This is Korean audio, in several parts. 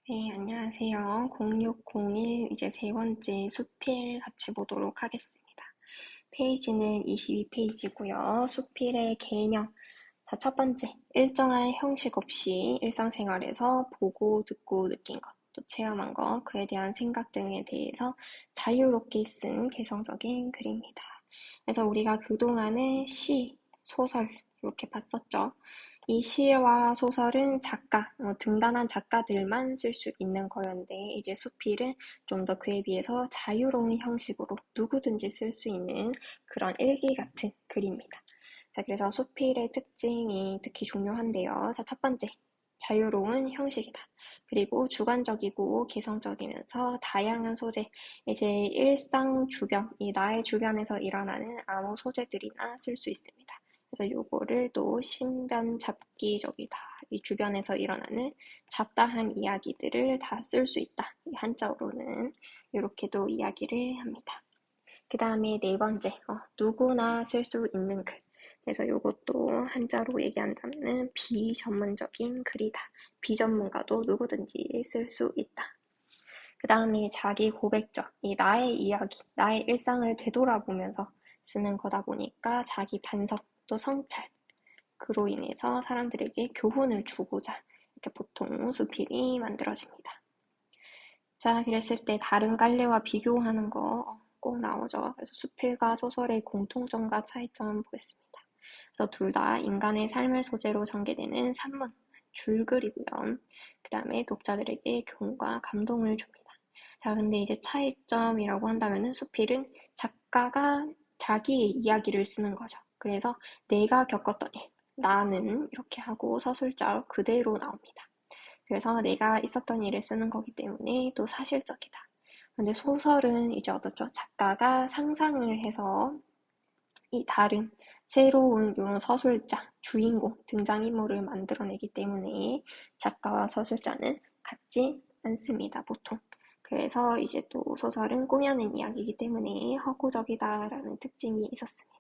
네, 안녕하세요. 0601 이제 세 번째 수필 같이 보도록 하겠습니다. 페이지는 22페이지고요. 수필의 개념. 자, 첫 번째, 일정한 형식 없이 일상생활에서 보고, 듣고, 느낀 것, 또 체험한 것, 그에 대한 생각 등에 대해서 자유롭게 쓴 개성적인 글입니다. 그래서 우리가 그동안에 시, 소설 이렇게 봤었죠. 이 시와 소설은 작가, 등단한 작가들만 쓸 수 있는 거였는데 이제 수필은 좀 더 그에 비해서 자유로운 형식으로 누구든지 쓸 수 있는 그런 일기 같은 글입니다. 자, 그래서 수필의 특징이 특히 중요한데요. 자, 첫 번째, 자유로운 형식이다. 그리고 주관적이고 개성적이면서 다양한 소재, 이제 일상 주변, 이 나의 주변에서 일어나는 아무 소재들이나 쓸 수 있습니다. 그래서 요거를 또 신변잡기적이다. 이 주변에서 일어나는 잡다한 이야기들을 다 쓸 수 있다. 이 한자어로는 이렇게도 이야기를 합니다. 그 다음에 네 번째, 누구나 쓸 수 있는 글. 그래서 요것도 한자로 얘기한다면 비전문적인 글이다. 비전문가도 누구든지 쓸 수 있다. 그 다음에 자기 고백적, 이 나의 이야기, 나의 일상을 되돌아보면서 쓰는 거다 보니까 자기 반성, 또 성찰, 그로 인해서 사람들에게 교훈을 주고자 이렇게 보통 수필이 만들어집니다. 자, 그랬을 때 다른 갈래와 비교하는 거 꼭 나오죠. 그래서 수필과 소설의 공통점과 차이점 보겠습니다. 그래서 둘 다 인간의 삶을 소재로 전개되는 산문, 줄글이고요. 그 다음에 독자들에게 교훈과 감동을 줍니다. 자, 근데 이제 차이점이라고 한다면은 수필은 작가가 자기의 이야기를 쓰는 거죠. 그래서 내가 겪었던 일, 나는 이렇게 하고 서술자로 그대로 나옵니다. 그래서 내가 있었던 일을 쓰는 거기 때문에 또 사실적이다. 근데 소설은 이제 어떻죠? 작가가 상상을 해서 이 다른 새로운 이런 서술자, 주인공, 등장인물을 만들어내기 때문에 작가와 서술자는 같지 않습니다, 보통. 그래서 이제 또 소설은 꾸며낸 이야기이기 때문에 허구적이다라는 특징이 있었습니다.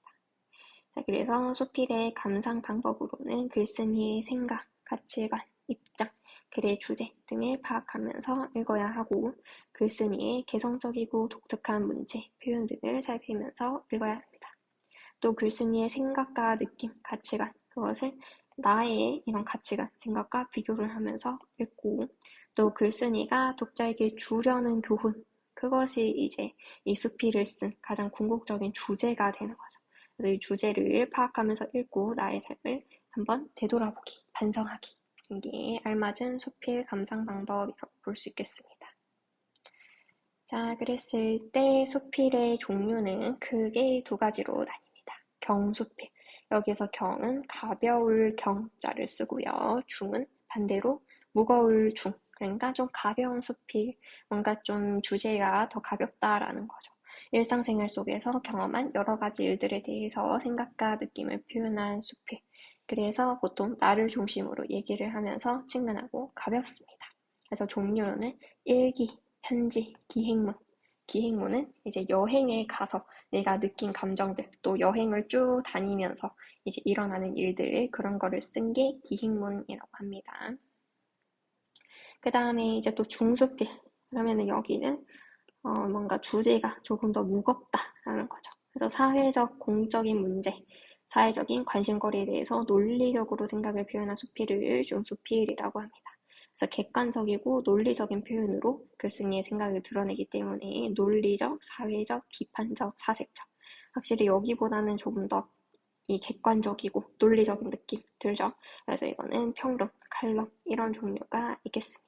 자, 그래서 수필의 감상 방법으로는 글쓴이의 생각, 가치관, 입장, 글의 주제 등을 파악하면서 읽어야 하고 글쓴이의 개성적이고 독특한 문체, 표현 등을 살피면서 읽어야 합니다. 또 글쓴이의 생각과 느낌, 가치관, 그것을 나의 이런 가치관, 생각과 비교를 하면서 읽고 또 글쓴이가 독자에게 주려는 교훈, 그것이 이제 이 수필을 쓴 가장 궁극적인 주제가 되는 거죠. 그래서 이 주제를 파악하면서 읽고 나의 삶을 한번 되돌아보기, 반성하기. 이게 알맞은 수필 감상 방법이라고 볼 수 있겠습니다. 자, 그랬을 때 수필의 종류는 크게 두 가지로 나뉩니다. 경수필. 여기서 경은 가벼울 경자를 쓰고요. 중은 반대로 무거울 중. 그러니까 좀 가벼운 수필, 뭔가 좀 주제가 더 가볍다라는 거죠. 일상생활 속에서 경험한 여러 가지 일들에 대해서 생각과 느낌을 표현한 수필. 그래서 보통 나를 중심으로 얘기를 하면서 친근하고 가볍습니다. 그래서 종류로는 일기, 편지, 기행문. 기행문은 이제 여행에 가서 내가 느낀 감정들, 또 여행을 쭉 다니면서 이제 일어나는 일들, 그런 거를 쓴 게 기행문이라고 합니다. 그 다음에 이제 또 중수필. 그러면은 여기는 뭔가 주제가 조금 더 무겁다라는 거죠. 그래서 사회적, 공적인 문제, 사회적인 관심거리에 대해서 논리적으로 생각을 표현한 수필을 중수필이라고 합니다. 그래서 객관적이고 논리적인 표현으로 글쓴이의 생각을 드러내기 때문에 논리적, 사회적, 비판적, 사색적. 확실히 여기보다는 조금 더 이 객관적이고 논리적인 느낌 들죠. 그래서 이거는 평론, 칼럼 이런 종류가 있겠습니다.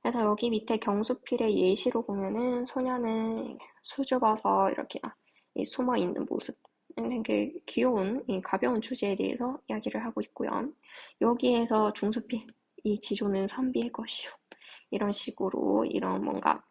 그래서 여기 밑에 경수필의 예시로 보면은 소녀는 수줍어서 이렇게 숨어 있는 모습. 되게 귀여운 이 가벼운 주제에 대해서 이야기를 하고 있고요. 여기에서 중수필, 이 지조는 선비의 것이요. 이런 식으로 이런 뭔가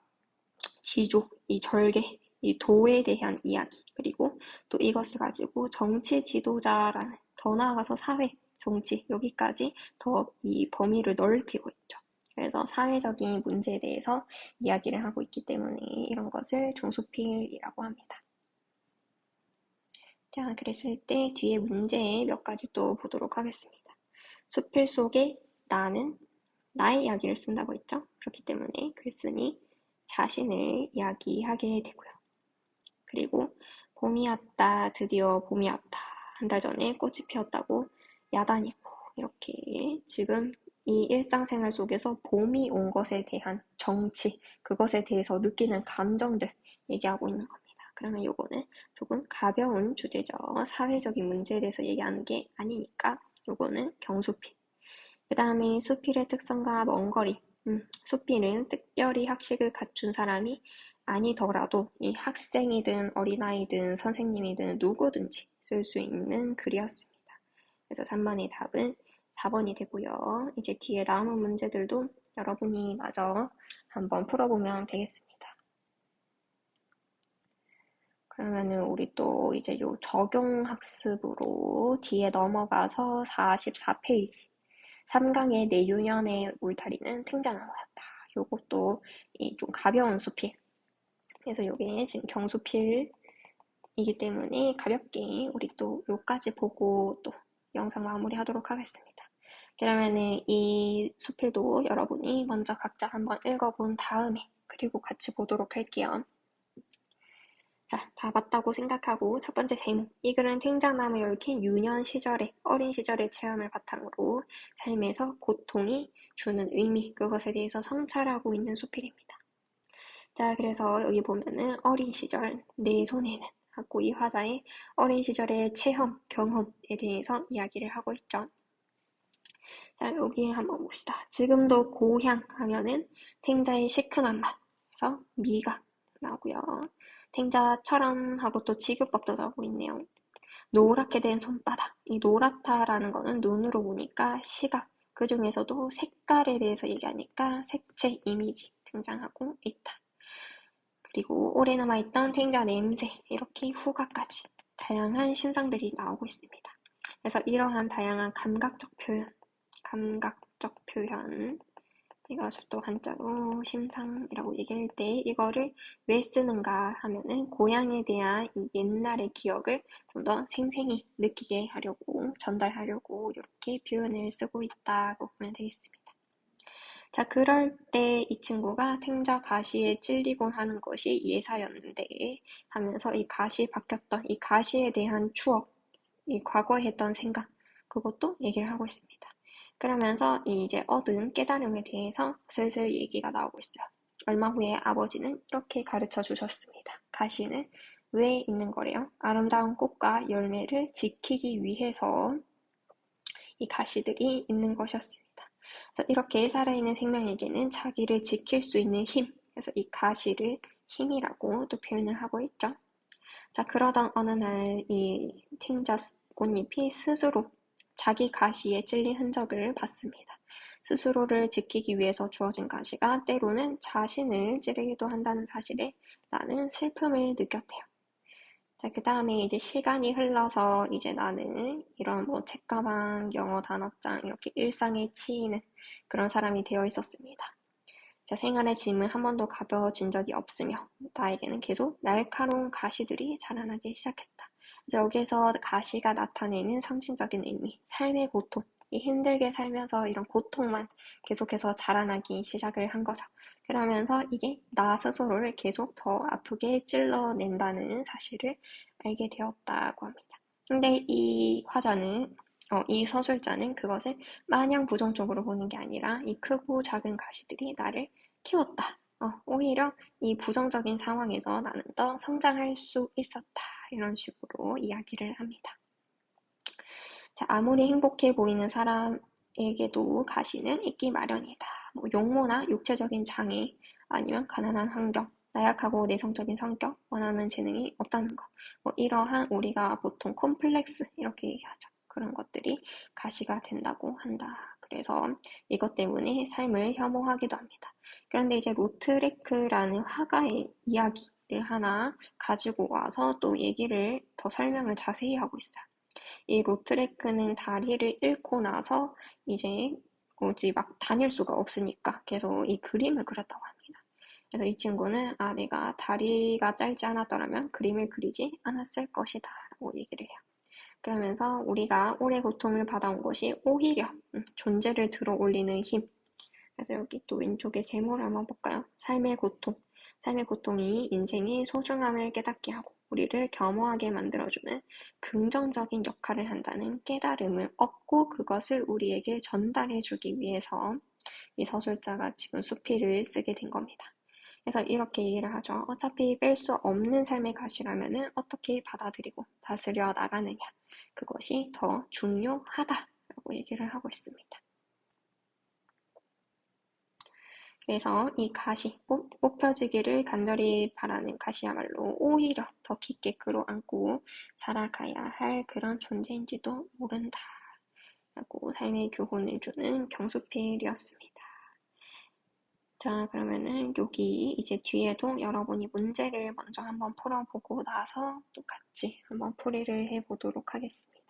지조, 이 절개, 이 도에 대한 이야기, 그리고 또 이것을 가지고 정치 지도자라는, 더 나아가서 사회, 정치, 여기까지 더 이 범위를 넓히고 있죠. 그래서 사회적인 문제에 대해서 이야기를 하고 있기 때문에 이런 것을 중수필이라고 합니다. 자, 그랬을 때 뒤에 문제 몇 가지 또 보도록 하겠습니다. 수필 속에 나는 나의 이야기를 쓴다고 했죠. 그렇기 때문에 글쓴이 자신을 이야기하게 되고요. 그리고 봄이 왔다, 드디어 봄이 왔다. 한 달 전에 꽃이 피었다고 야단이고, 이렇게 지금 이 일상생활 속에서 봄이 온 것에 대한 정치, 그것에 대해서 느끼는 감정들 얘기하고 있는 겁니다. 그러면 요거는 조금 가벼운 주제죠. 사회적인 문제에 대해서 얘기하는 게 아니니까 요거는 경수필. 그 다음에 수필의 특성과 먼 거리. 수필은 특별히 학식을 갖춘 사람이 아니더라도 이 학생이든 어린아이든 선생님이든 누구든지 쓸 수 있는 글이었습니다. 그래서 3번의 답은 4번이 되고요. 이제 뒤에 남은 문제들도 여러분이 마저 한번 풀어보면 되겠습니다. 그러면은 우리 또 이제 요 적용학습으로 뒤에 넘어가서 44페이지. 3강의 내유년의 울타리는 탱자나무였다. 요것도 이 좀 가벼운 수필. 그래서 요게 지금 경수필이기 때문에 가볍게 우리 또 요까지 보고 또 영상 마무리하도록 하겠습니다. 그러면은 이 수필도 여러분이 먼저 각자 한번 읽어본 다음에 그리고 같이 보도록 할게요. 자, 다 봤다고 생각하고 첫 번째 제목. 이 글은 탱자나무에 얽힌 유년 시절의 어린 시절의 체험을 바탕으로 삶에서 고통이 주는 의미, 그것에 대해서 성찰하고 있는 수필입니다. 자, 그래서 여기 보면은 어린 시절, 내 손에는 하고 이 화자의 어린 시절의 체험, 경험에 대해서 이야기를 하고 있죠. 자, 여기 한번 봅시다. 지금도 고향 하면은 탱자의 시큼한 맛, 그래서 미각 나오고요. 탱자처럼 하고 또 직역법도 나오고 있네요. 노랗게 된 손바닥. 이 노랗다라는 거는 눈으로 보니까 시각. 그 중에서도 색깔에 대해서 얘기하니까 색채 이미지 등장하고 있다. 그리고 오래 남아있던 탱자 냄새. 이렇게 후각까지 다양한 신상들이 나오고 있습니다. 그래서 이러한 다양한 감각적 표현. 이것을 또 한자로 심상이라고 얘기할 때 이거를 왜 쓰는가 하면은 고향에 대한 이 옛날의 기억을 좀 더 생생히 느끼게 하려고 전달하려고 이렇게 표현을 쓰고 있다고 보면 되겠습니다. 자, 그럴 때 이 친구가 탱자 가시에 찔리곤 하는 것이 예사였는데 하면서 이 가시 바뀌었던 이 가시에 대한 추억, 이 과거에 했던 생각, 그것도 얘기를 하고 있습니다. 그러면서 이제 얻은 깨달음에 대해서 슬슬 얘기가 나오고 있어요. 얼마 후에 아버지는 이렇게 가르쳐 주셨습니다. 가시는 왜 있는 거래요? 아름다운 꽃과 열매를 지키기 위해서 이 가시들이 있는 것이었습니다. 그래서 이렇게 살아있는 생명에게는 자기를 지킬 수 있는 힘, 그래서 이 가시를 힘이라고 또 표현을 하고 있죠. 자, 그러던 어느 날 이 탱자 꽃잎이 스스로 자기 가시에 찔린 흔적을 봤습니다. 스스로를 지키기 위해서 주어진 가시가 때로는 자신을 찌르기도 한다는 사실에 나는 슬픔을 느꼈대요. 자, 그 다음에 이제 시간이 흘러서 이제 나는 이런 뭐 책가방, 영어 단어장 이렇게 일상에 치이는 그런 사람이 되어 있었습니다. 자, 생활의 짐은 한 번도 가벼워진 적이 없으며 나에게는 계속 날카로운 가시들이 자라나기 시작했다. 이제 여기서 가시가 나타내는 상징적인 의미, 삶의 고통, 이 힘들게 살면서 이런 고통만 계속해서 자라나기 시작을 한 거죠. 그러면서 이게 나 스스로를 계속 더 아프게 찔러낸다는 사실을 알게 되었다고 합니다. 근데 이 화자는 이 서술자는 그것을 마냥 부정적으로 보는 게 아니라 이 크고 작은 가시들이 나를 키웠다. 오히려 이 부정적인 상황에서 나는 더 성장할 수 있었다. 이런 식으로 이야기를 합니다. 자, 아무리 행복해 보이는 사람에게도 가시는 있기 마련이다. 뭐 용모나 육체적인 장애, 아니면 가난한 환경, 나약하고 내성적인 성격, 원하는 재능이 없다는 것. 뭐 이러한 우리가 보통 콤플렉스 이렇게 얘기하죠. 그런 것들이 가시가 된다고 한다. 그래서 이것 때문에 삶을 혐오하기도 합니다. 그런데 이제 로트레크라는 화가의 이야기를 하나 가지고 와서 또 얘기를 더 설명을 자세히 하고 있어요. 이 로트레크는 다리를 잃고 나서 이제 어디 막 다닐 수가 없으니까 계속 이 그림을 그렸다고 합니다. 그래서 이 친구는 내가 다리가 짧지 않았더라면 그림을 그리지 않았을 것이다 라고 얘기를 해요. 그러면서 우리가 오래 고통을 받아온 것이 오히려 존재를 들어 올리는 힘, 그래서 여기 또 왼쪽에 세모를 한번 볼까요? 삶의 고통. 삶의 고통이 인생의 소중함을 깨닫게 하고 우리를 겸허하게 만들어주는 긍정적인 역할을 한다는 깨달음을 얻고 그것을 우리에게 전달해주기 위해서 이 서술자가 지금 수필을 쓰게 된 겁니다. 그래서 이렇게 얘기를 하죠. 어차피 뺄 수 없는 삶의 가시라면은 어떻게 받아들이고 다스려 나가느냐. 그것이 더 중요하다라고 얘기를 하고 있습니다. 그래서 이 가시, 뽑혀지기를 간절히 바라는 가시야말로 오히려 더 깊게 끌어안고 살아가야 할 그런 존재인지도 모른다. 라고 삶의 교훈을 주는 경수필이었습니다. 자, 그러면은 여기 이제 뒤에도 여러분이 문제를 먼저 한번 풀어보고 나서 또 같이 한번 풀이를 해보도록 하겠습니다.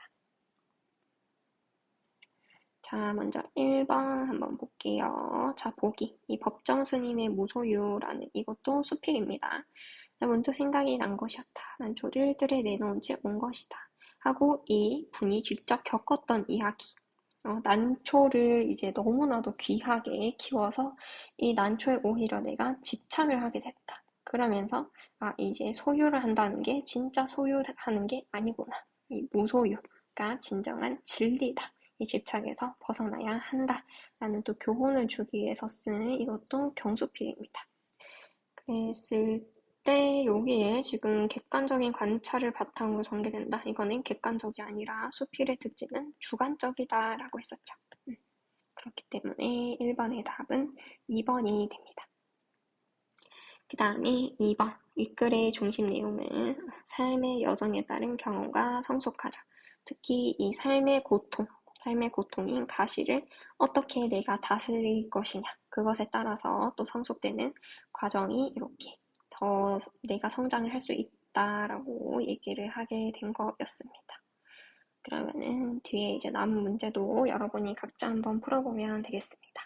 자, 먼저 1번 한번 볼게요. 자, 보기. 이 법정 스님의 무소유라는 이것도 수필입니다. 문득 생각이 난 것이었다. 난초를 뜰에 내놓은 채 온 것이다. 하고 이 분이 직접 겪었던 이야기. 난초를 이제 너무나도 귀하게 키워서 이 난초에 오히려 내가 집착을 하게 됐다. 그러면서 이제 소유를 한다는 게 진짜 소유하는 게 아니구나. 이 무소유가 진정한 진리다. 이 집착에서 벗어나야 한다. 라는 또 교훈을 주기 위해서 쓴 이것도 경수필입니다. 그랬을 때 여기에 지금 객관적인 관찰을 바탕으로 전개된다. 이거는 객관적이 아니라 수필의 특징은 주관적이다 라고 했었죠. 그렇기 때문에 1번의 답은 2번이 됩니다. 그 다음에 2번 윗글의 중심 내용은 삶의 여정에 따른 경험과 성숙하자. 특히 이 삶의 고통인 가시를 어떻게 내가 다스릴 것이냐 그것에 따라서 또 성숙되는 과정이 이렇게 더 내가 성장을 할 수 있다라고 얘기를 하게 된 거였습니다. 그러면은 뒤에 이제 남은 문제도 여러분이 각자 한번 풀어보면 되겠습니다.